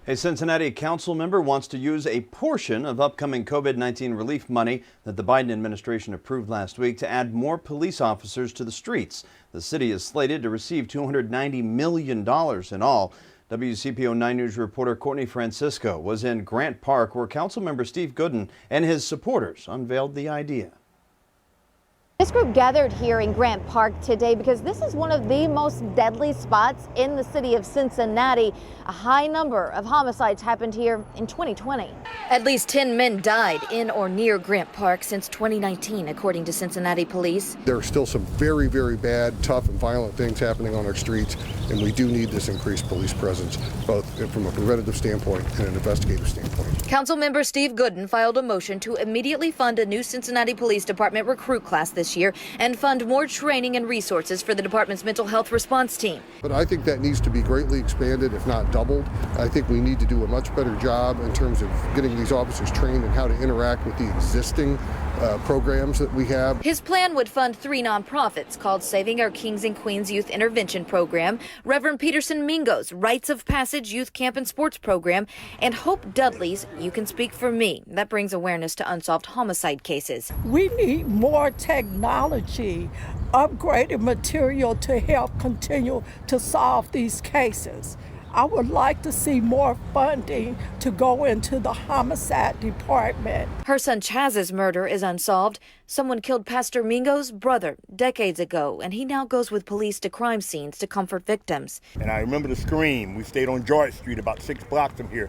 A Cincinnati council member wants to use a portion of upcoming COVID-19 relief money that the Biden administration approved last week to add more police officers to the streets. The city is slated to receive $290 million in all. WCPO 9 News reporter Courtney Francisco was in Grant Park, where Councilmember Steve Goodin and his supporters unveiled the idea. This group gathered here in Grant Park today because this is one of the most deadly spots in the city of Cincinnati. A high number of homicides happened here in 2020. At least 10 men died in or near Grant Park since 2019, according to Cincinnati police. There are still some very, very bad, tough, and violent things happening on our streets, and we do need this increased police presence, both from a preventative standpoint and an investigative standpoint. Councilmember Steve Goodin filed a motion to immediately fund a new Cincinnati Police Department recruit class this year and fund more training and resources for the department's mental health response team. But I think that needs to be greatly expanded, if not doubled. I think we need to do a much better job in terms of getting these officers trained in how to interact with the existing programs that we have. His plan would fund 3 nonprofits called Saving Our Kings and Queens Youth Intervention Program, Reverend Peterson Mingo's Rites of Passage Youth Camp and Sports Program, and Hope Dudley's You Can Speak for Me. That brings awareness to unsolved homicide cases. We need more technology, upgraded material to help continue to solve these cases. I would like to see more funding to go into the homicide department. Her son Chaz's murder is unsolved. Someone killed Pastor Mingo's brother decades ago, and he now goes with police to crime scenes to comfort victims. And I remember the scream. We stayed on George Street about 6 blocks from here.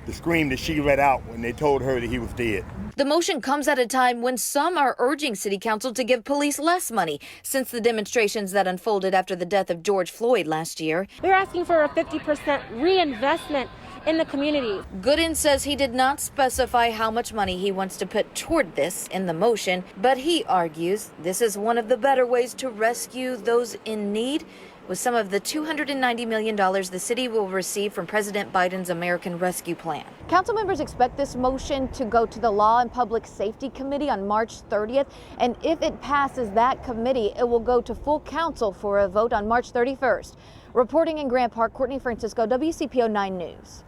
The scream that she let out when they told her that he was dead. The motion comes at a time when some are urging City Council to give police less money since the demonstrations that unfolded after the death of George Floyd last year. We're asking for a 50% reinvestment in the community. Goodin says he did not specify how much money he wants to put toward this in the motion, but he argues this is one of the better ways to rescue those in need. With some of the $290 million the city will receive from President Biden's American Rescue Plan. Council members expect this motion to go to the Law and Public Safety Committee on March 30th. And if it passes that committee, it will go to full council for a vote on March 31st. Reporting in Grant Park, Courtney Francisco, WCPO 9 News.